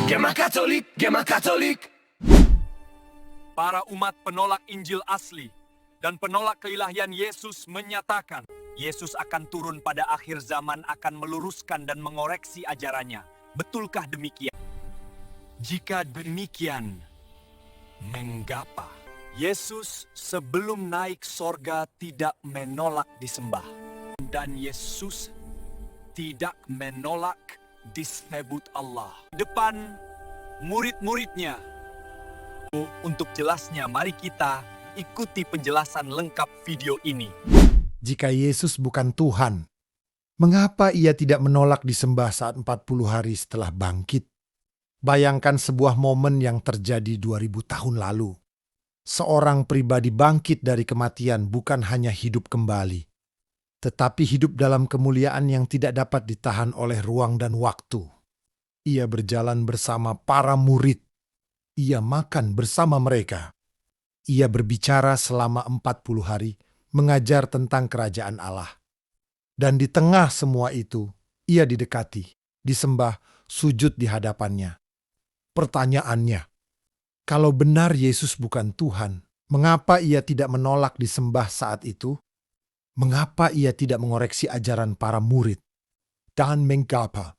Gema Katolik, Gema Katolik. Para umat penolak Injil asli dan penolak keilahian Yesus menyatakan Yesus akan turun pada akhir zaman, akan meluruskan dan mengoreksi ajarannya. Betulkah demikian? Jika demikian, mengapa Yesus sebelum naik sorga tidak menolak disembah? Dan Yesus tidak menolak disebut Allah depan murid-muridnya. Untuk jelasnya, mari kita ikuti penjelasan lengkap video ini. Jika Yesus bukan Tuhan, mengapa ia tidak menolak disembah saat 40 hari setelah bangkit? Bayangkan sebuah momen yang terjadi 2000 tahun lalu. Seorang pribadi bangkit dari kematian bukan hanya hidup kembali, tetapi hidup dalam kemuliaan yang tidak dapat ditahan oleh ruang dan waktu. Ia berjalan bersama para murid. Ia makan bersama mereka. Ia berbicara selama 40 hari, mengajar tentang kerajaan Allah. Dan di tengah semua itu, ia didekati, disembah, sujud di hadapannya. Pertanyaannya, kalau benar Yesus bukan Tuhan, mengapa ia tidak menolak disembah saat itu? Mengapa ia tidak mengoreksi ajaran para murid? Dan mengapa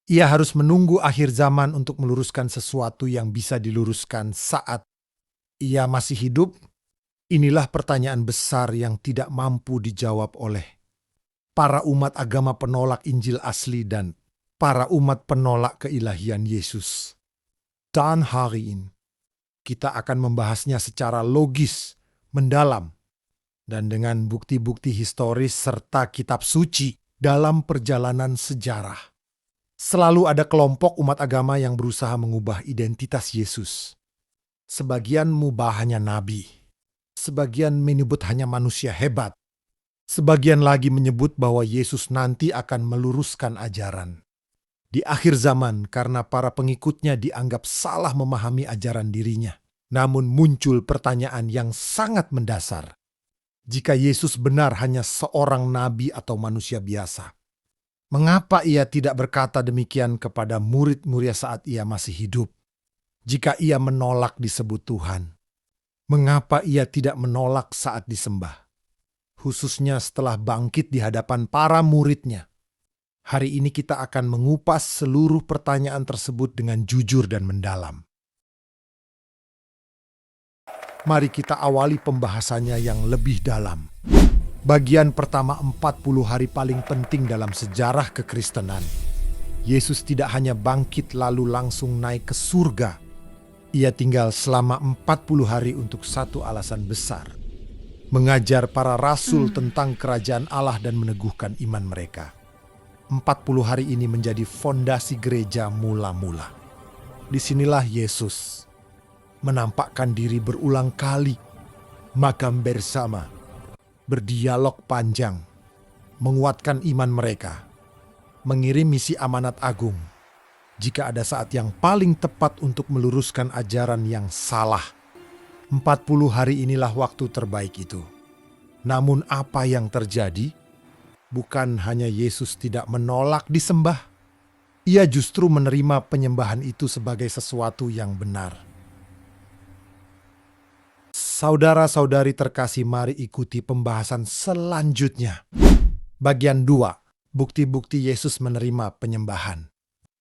ia harus menunggu akhir zaman untuk meluruskan sesuatu yang bisa diluruskan saat ia masih hidup? Inilah pertanyaan besar yang tidak mampu dijawab oleh para umat agama penolak Injil asli dan para umat penolak keilahian Yesus. Dan hari ini, kita akan membahasnya secara logis, mendalam, dan dengan bukti-bukti historis serta kitab suci dalam perjalanan sejarah. Selalu ada kelompok umat agama yang berusaha mengubah identitas Yesus. Sebagian mengubah hanya nabi. Sebagian menyebut hanya manusia hebat. Sebagian lagi menyebut bahwa Yesus nanti akan meluruskan ajaran. Di akhir zaman, karena para pengikutnya dianggap salah memahami ajaran dirinya. Namun muncul pertanyaan yang sangat mendasar. Jika Yesus benar hanya seorang nabi atau manusia biasa, mengapa ia tidak berkata demikian kepada murid-muridnya saat ia masih hidup? Jika ia menolak disebut Tuhan, mengapa ia tidak menolak saat disembah? Khususnya setelah bangkit di hadapan para muridnya. Hari ini kita akan mengupas seluruh pertanyaan tersebut dengan jujur dan mendalam. Mari kita awali pembahasannya yang lebih dalam. Bagian pertama 40 hari paling penting dalam sejarah kekristenan. Yesus tidak hanya bangkit lalu langsung naik ke surga. Ia tinggal selama 40 hari untuk satu alasan besar. Mengajar para rasul tentang kerajaan Allah dan meneguhkan iman mereka. 40 hari ini menjadi fondasi gereja mula-mula. Disinilah Yesus menampakkan diri berulang kali, makan bersama, berdialog panjang, menguatkan iman mereka, mengirim misi amanat agung. Jika ada saat yang paling tepat untuk meluruskan ajaran yang salah, 40 hari inilah waktu terbaik itu. Namun apa yang terjadi? Bukan hanya Yesus tidak menolak disembah, ia justru menerima penyembahan itu sebagai sesuatu yang benar. Saudara-saudari terkasih, mari ikuti pembahasan selanjutnya. Bagian 2, bukti-bukti Yesus menerima penyembahan.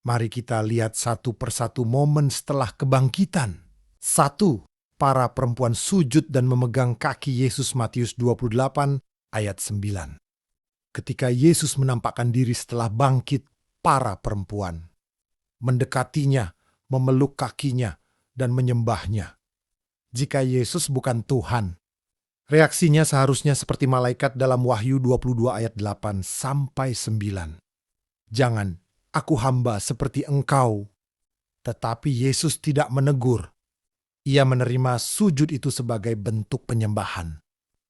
Mari kita lihat satu persatu momen setelah kebangkitan. 1. Para perempuan sujud dan memegang kaki Yesus, Matius 28 ayat 9. Ketika Yesus menampakkan diri setelah bangkit, para perempuan mendekatinya, memeluk kakinya, dan menyembahnya. Jika Yesus bukan Tuhan, reaksinya seharusnya seperti malaikat dalam Wahyu 22 ayat 8-9. Jangan, aku hamba seperti engkau. Tetapi Yesus tidak menegur. Ia menerima sujud itu sebagai bentuk penyembahan.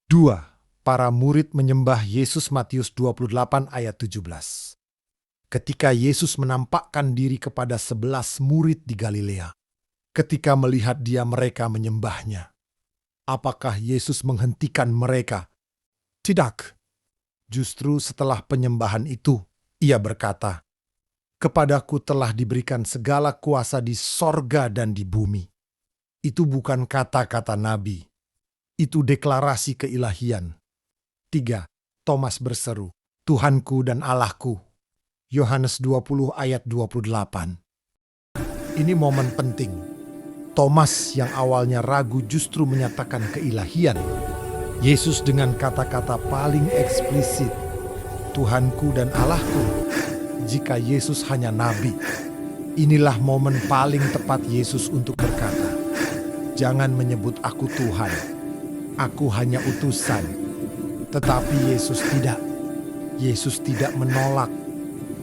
2. Para murid menyembah Yesus, Matius 28 ayat 17. Ketika Yesus menampakkan diri kepada 11 murid di Galilea, ketika melihat dia mereka menyembahnya, apakah Yesus menghentikan mereka? Tidak. Justru setelah penyembahan itu, ia berkata, Kepadaku telah diberikan segala kuasa di sorga dan di bumi. Itu bukan kata-kata nabi. Itu deklarasi keilahian. 3. Thomas berseru, Tuhanku dan Allahku. Yohanes 20 ayat 28. Ini momen penting. Thomas yang awalnya ragu justru menyatakan keilahian. Yesus dengan kata-kata paling eksplisit, Tuhanku dan Allahku. Jika Yesus hanya nabi, inilah momen paling tepat Yesus untuk berkata, jangan menyebut aku Tuhan, aku hanya utusan. Tetapi Yesus tidak. Yesus tidak menolak.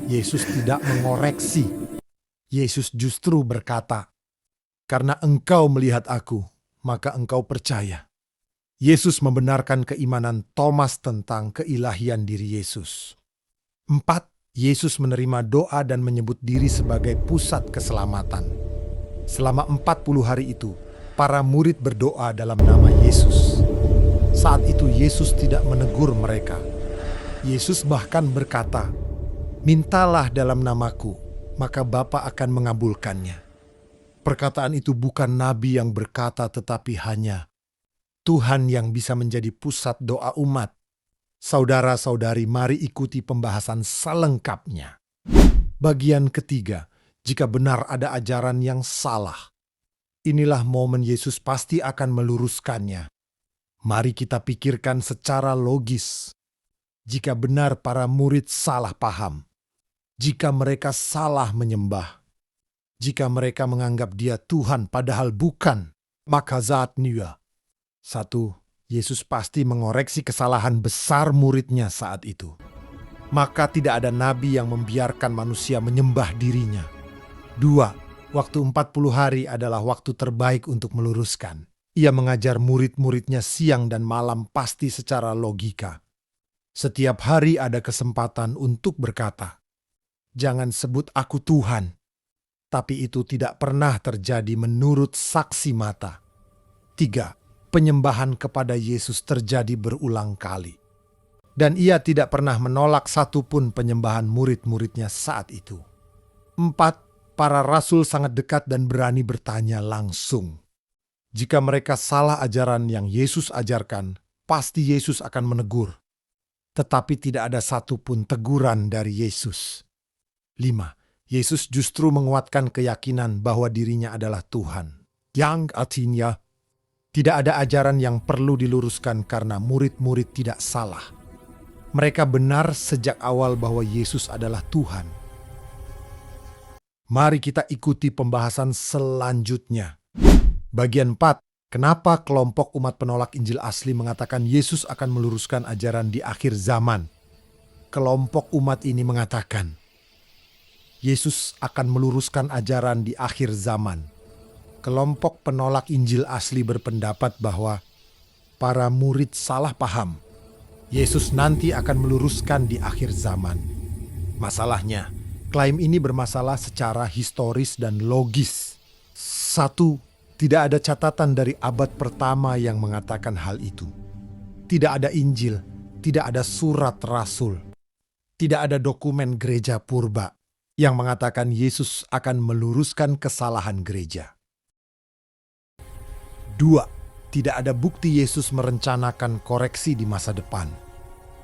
Yesus tidak mengoreksi. Yesus justru berkata, karena engkau melihat aku, maka engkau percaya. Yesus membenarkan keimanan Thomas tentang keilahian diri Yesus. 4. Yesus menerima doa dan menyebut diri sebagai pusat keselamatan. Selama 40 hari itu, para murid berdoa dalam nama Yesus. Saat itu Yesus tidak menegur mereka. Yesus bahkan berkata, mintalah dalam namaku, maka Bapa akan mengabulkannya. Perkataan itu bukan nabi yang berkata, tetapi hanya Tuhan yang bisa menjadi pusat doa umat. Saudara-saudari, mari ikuti pembahasan selengkapnya. Bagian ketiga, jika benar ada ajaran yang salah. Inilah momen Yesus pasti akan meluruskannya. Mari kita pikirkan secara logis. Jika benar para murid salah paham, jika mereka salah menyembah, jika mereka menganggap dia Tuhan padahal bukan, maka zatnya. 1. Yesus pasti mengoreksi kesalahan besar muridnya saat itu. Maka tidak ada nabi yang membiarkan manusia menyembah dirinya. 2. Waktu 40 hari adalah waktu terbaik untuk meluruskan. Ia mengajar murid-muridnya siang dan malam pasti secara logika. Setiap hari ada kesempatan untuk berkata, jangan sebut aku Tuhan. Tapi itu tidak pernah terjadi menurut saksi mata. 3. Penyembahan kepada Yesus terjadi berulang kali. Dan ia tidak pernah menolak satupun penyembahan murid-muridnya saat itu. 4. Para rasul sangat dekat dan berani bertanya langsung. Jika mereka salah ajaran yang Yesus ajarkan, pasti Yesus akan menegur. Tetapi tidak ada satupun teguran dari Yesus. 5. Yesus justru menguatkan keyakinan bahwa dirinya adalah Tuhan. Yang artinya, tidak ada ajaran yang perlu diluruskan karena murid-murid tidak salah. Mereka benar sejak awal bahwa Yesus adalah Tuhan. Mari kita ikuti pembahasan selanjutnya. Bagian 4. Kenapa kelompok umat penolak Injil asli mengatakan Yesus akan meluruskan ajaran di akhir zaman? Kelompok umat ini mengatakan, Yesus akan meluruskan ajaran di akhir zaman. Kelompok penolak Injil asli berpendapat bahwa para murid salah paham. Yesus nanti akan meluruskan di akhir zaman. Masalahnya, klaim ini bermasalah secara historis dan logis. 1. Tidak ada catatan dari abad pertama yang mengatakan hal itu. Tidak ada Injil, tidak ada surat rasul, tidak ada dokumen gereja purba yang mengatakan Yesus akan meluruskan kesalahan gereja. 2. Tidak ada bukti Yesus merencanakan koreksi di masa depan.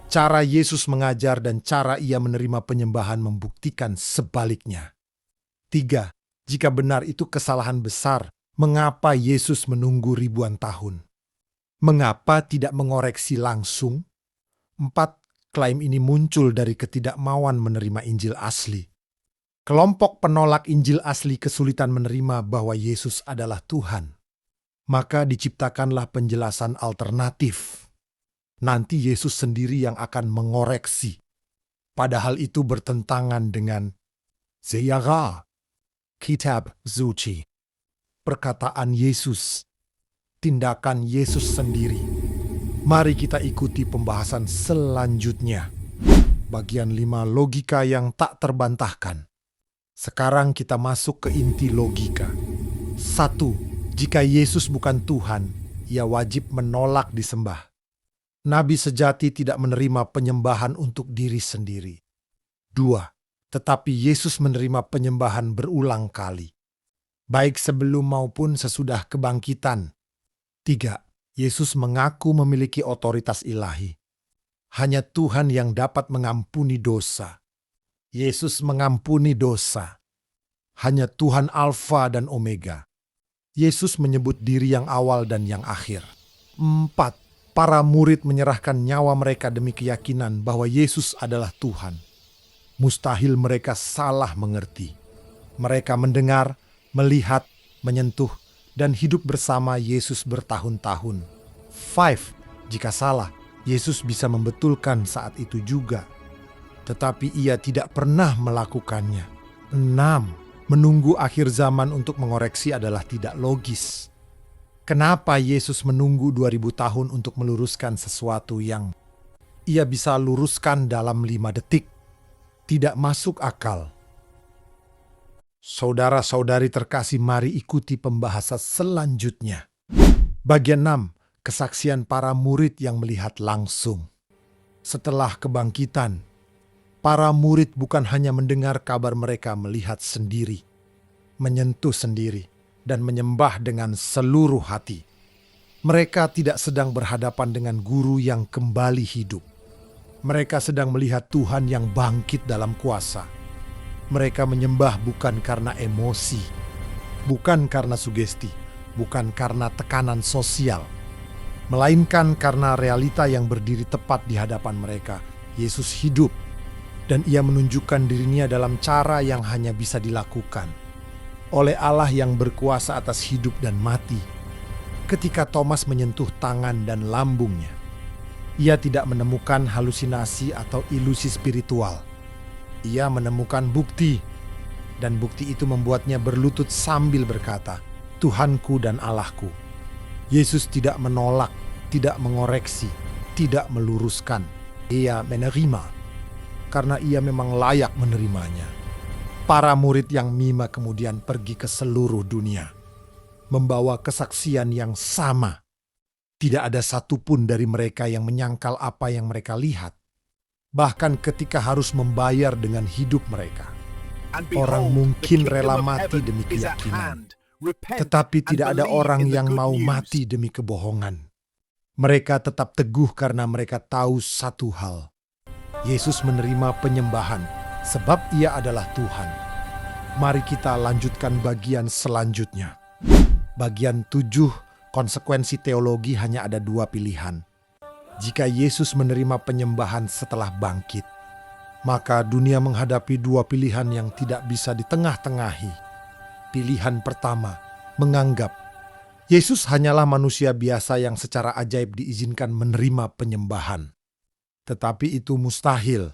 Cara Yesus mengajar dan cara ia menerima penyembahan membuktikan sebaliknya. 3. Jika benar itu kesalahan besar, mengapa Yesus menunggu ribuan tahun? Mengapa tidak mengoreksi langsung? 4. Klaim ini muncul dari ketidakmauan menerima Injil asli. Kelompok penolak Injil asli kesulitan menerima bahwa Yesus adalah Tuhan. Maka diciptakanlah penjelasan alternatif. Nanti Yesus sendiri yang akan mengoreksi. Padahal itu bertentangan dengan Zeyara, Kitab Suci. Perkataan Yesus, tindakan Yesus sendiri. Mari kita ikuti pembahasan selanjutnya. Bagian 5, logika yang tak terbantahkan. Sekarang kita masuk ke inti logika. 1. Jika Yesus bukan Tuhan, ia wajib menolak disembah. Nabi sejati tidak menerima penyembahan untuk diri sendiri. 2. Tetapi Yesus menerima penyembahan berulang kali, baik sebelum maupun sesudah kebangkitan. 3. Yesus mengaku memiliki otoritas ilahi. Hanya Tuhan yang dapat mengampuni dosa. Yesus mengampuni dosa. Hanya Tuhan Alfa dan Omega. Yesus menyebut diri yang awal dan yang akhir. 4. Para murid menyerahkan nyawa mereka demi keyakinan bahwa Yesus adalah Tuhan. Mustahil mereka salah mengerti. Mereka mendengar, melihat, menyentuh, dan hidup bersama Yesus bertahun-tahun. 5. Jika salah, Yesus bisa membetulkan saat itu juga. Tetapi ia tidak pernah melakukannya. 6. Menunggu akhir zaman untuk mengoreksi adalah tidak logis. Kenapa Yesus menunggu 2000 tahun untuk meluruskan sesuatu yang ia bisa luruskan dalam 5 detik? Tidak masuk akal. Saudara-saudari terkasih, mari ikuti pembahasan selanjutnya. Bagian 6. Kesaksian para murid yang melihat langsung. Setelah kebangkitan, para murid bukan hanya mendengar kabar, mereka melihat sendiri, menyentuh sendiri, dan menyembah dengan seluruh hati. Mereka tidak sedang berhadapan dengan guru yang kembali hidup. Mereka sedang melihat Tuhan yang bangkit dalam kuasa. Mereka menyembah bukan karena emosi, bukan karena sugesti, bukan karena tekanan sosial, melainkan karena realita yang berdiri tepat di hadapan mereka. Yesus hidup, dan ia menunjukkan dirinya dalam cara yang hanya bisa dilakukan oleh Allah yang berkuasa atas hidup dan mati. Ketika Thomas menyentuh tangan dan lambungnya, ia tidak menemukan halusinasi atau ilusi spiritual. Ia menemukan bukti, dan bukti itu membuatnya berlutut sambil berkata, "Tuhanku dan Allahku." Yesus tidak menolak, tidak mengoreksi, tidak meluruskan. Ia menerima, karena ia memang layak menerimanya. Para murid yang mima kemudian pergi ke seluruh dunia, membawa kesaksian yang sama. Tidak ada satupun dari mereka yang menyangkal apa yang mereka lihat. Bahkan ketika harus membayar dengan hidup mereka, orang mungkin rela mati demi keyakinan. Tetapi tidak ada orang yang mau mati demi kebohongan. Mereka tetap teguh karena mereka tahu satu hal. Yesus menerima penyembahan sebab ia adalah Tuhan. Mari kita lanjutkan bagian selanjutnya. Bagian 7. Konsekuensi teologi. Hanya ada 2 pilihan. Jika Yesus menerima penyembahan setelah bangkit, maka dunia menghadapi 2 pilihan yang tidak bisa ditengah-tengahi. Pilihan pertama, menganggap Yesus hanyalah manusia biasa yang secara ajaib diizinkan menerima penyembahan. Tetapi itu mustahil.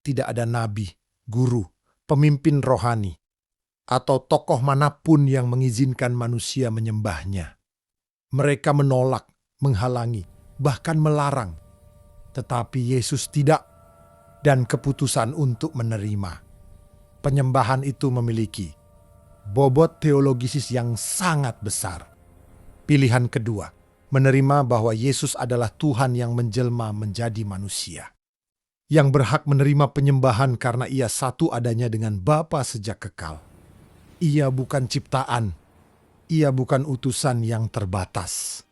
Tidak ada nabi, guru, pemimpin rohani, atau tokoh manapun yang mengizinkan manusia menyembahnya. Mereka menolak, menghalangi, bahkan melarang. Tetapi Yesus tidak, dan keputusan untuk menerima penyembahan itu memiliki bobot teologisis yang sangat besar. Pilihan kedua, menerima bahwa Yesus adalah Tuhan yang menjelma menjadi manusia, yang berhak menerima penyembahan karena ia satu adanya dengan Bapa sejak kekal. Ia bukan ciptaan. Ia bukan utusan yang terbatas.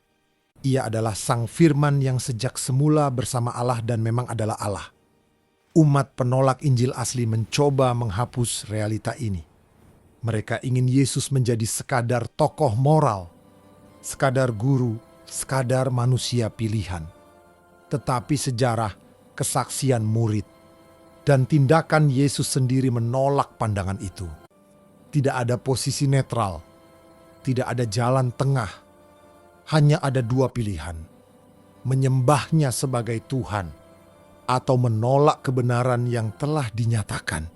Ia adalah Sang Firman yang sejak semula bersama Allah dan memang adalah Allah. Umat penolak Injil asli mencoba menghapus realita ini. Mereka ingin Yesus menjadi sekadar tokoh moral, sekadar guru, sekadar manusia pilihan. Tetapi sejarah, kesaksian murid, dan tindakan Yesus sendiri menolak pandangan itu. Tidak ada posisi netral. Tidak ada jalan tengah, hanya ada 2 pilihan. Menyembahnya sebagai Tuhan, atau menolak kebenaran yang telah dinyatakan.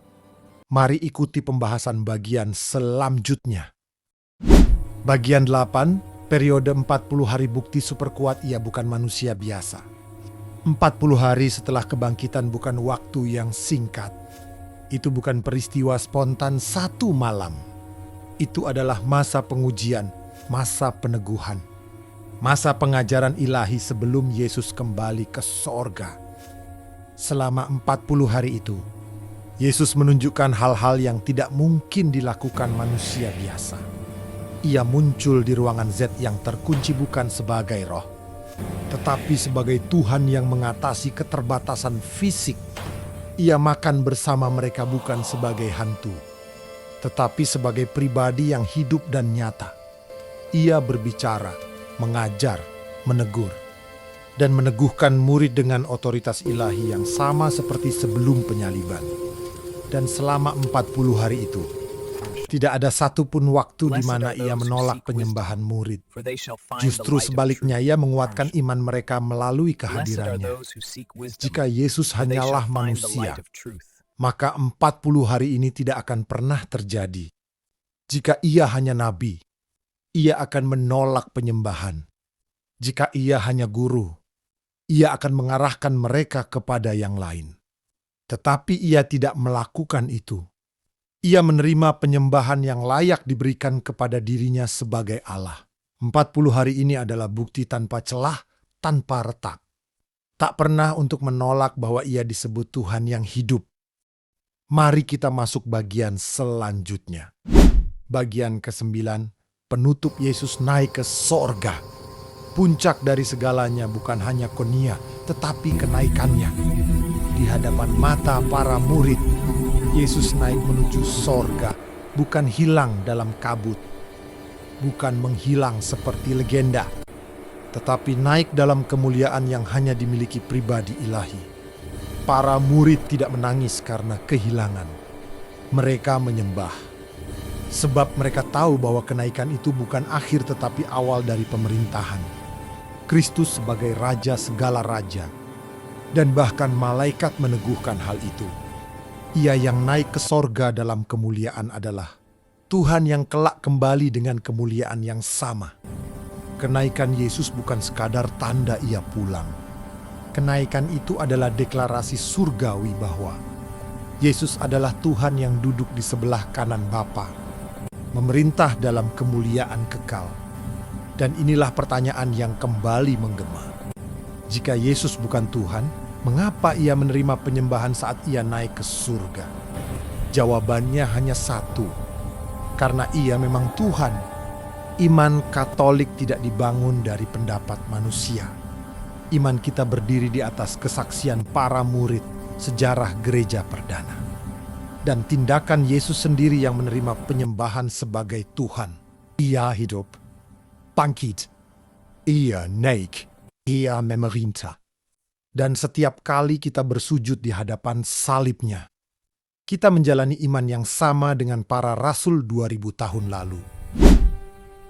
Mari ikuti pembahasan bagian selanjutnya. Bagian 8, periode 40 hari bukti super kuat ia bukan manusia biasa. 40 hari setelah kebangkitan bukan waktu yang singkat. Itu bukan peristiwa spontan 1 malam. Itu adalah masa pengujian, masa peneguhan, masa pengajaran ilahi sebelum Yesus kembali ke sorga. Selama 40 hari itu, Yesus menunjukkan hal-hal yang tidak mungkin dilakukan manusia biasa. Ia muncul di ruangan Z yang terkunci bukan sebagai roh, tetapi sebagai Tuhan yang mengatasi keterbatasan fisik. Ia makan bersama mereka bukan sebagai hantu, tetapi sebagai pribadi yang hidup dan nyata. Ia berbicara, mengajar, menegur, dan meneguhkan murid dengan otoritas ilahi yang sama seperti sebelum penyaliban. Dan selama 40 hari itu, tidak ada satupun waktu di mana ia menolak penyembahan murid. Justru sebaliknya, ia menguatkan iman mereka melalui kehadirannya. Jika Yesus hanyalah manusia, maka 40 hari ini tidak akan pernah terjadi. Jika ia hanya nabi, ia akan menolak penyembahan. Jika ia hanya guru, ia akan mengarahkan mereka kepada yang lain. Tetapi ia tidak melakukan itu. Ia menerima penyembahan yang layak diberikan kepada dirinya sebagai Allah. 40 hari ini adalah bukti tanpa celah, tanpa retak. Tak pernah untuk menolak bahwa ia disebut Tuhan yang hidup. Mari kita masuk bagian selanjutnya. Bagian ke-9, penutup Yesus naik ke sorga. Puncak dari segalanya bukan hanya konia, tetapi kenaikannya. Di hadapan mata para murid, Yesus naik menuju sorga, bukan hilang dalam kabut, bukan menghilang seperti legenda, tetapi naik dalam kemuliaan yang hanya dimiliki pribadi ilahi. Para murid tidak menangis karena kehilangan. Mereka menyembah, sebab mereka tahu bahwa kenaikan itu bukan akhir tetapi awal dari pemerintahan. Kristus sebagai Raja segala raja, dan bahkan malaikat meneguhkan hal itu. Ia yang naik ke sorga dalam kemuliaan adalah Tuhan yang kelak kembali dengan kemuliaan yang sama. Kenaikan Yesus bukan sekadar tanda ia pulang. Kenaikan itu adalah deklarasi surgawi bahwa Yesus adalah Tuhan yang duduk di sebelah kanan Bapa, memerintah dalam kemuliaan kekal. Dan inilah pertanyaan yang kembali menggema. Jika Yesus bukan Tuhan, mengapa ia menerima penyembahan saat ia naik ke surga? Jawabannya hanya satu, karena ia memang Tuhan. Iman Katolik tidak dibangun dari pendapat manusia. Iman kita berdiri di atas kesaksian para murid sejarah gereja perdana. Dan tindakan Yesus sendiri yang menerima penyembahan sebagai Tuhan. Ia hidup, bangkit, ia naik, ia memerintah. Dan setiap kali kita bersujud di hadapan salibnya, kita menjalani iman yang sama dengan para rasul 2000 tahun lalu.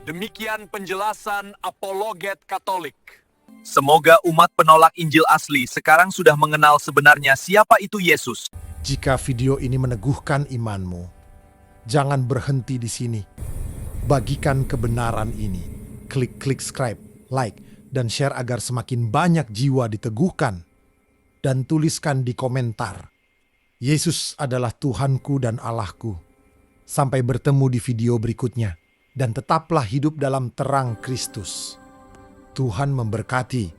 Demikian penjelasan apologet Katolik. Semoga umat penolak Injil asli sekarang sudah mengenal sebenarnya siapa itu Yesus. Jika video ini meneguhkan imanmu, jangan berhenti di sini. Bagikan kebenaran ini. Klik subscribe, like, dan share agar semakin banyak jiwa diteguhkan. Dan tuliskan di komentar, Yesus adalah Tuhanku dan Allahku. Sampai bertemu di video berikutnya. Dan tetaplah hidup dalam terang Kristus. Tuhan memberkati.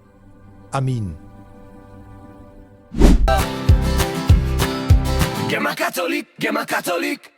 Amin. Gema Katolik, Gema Katolik.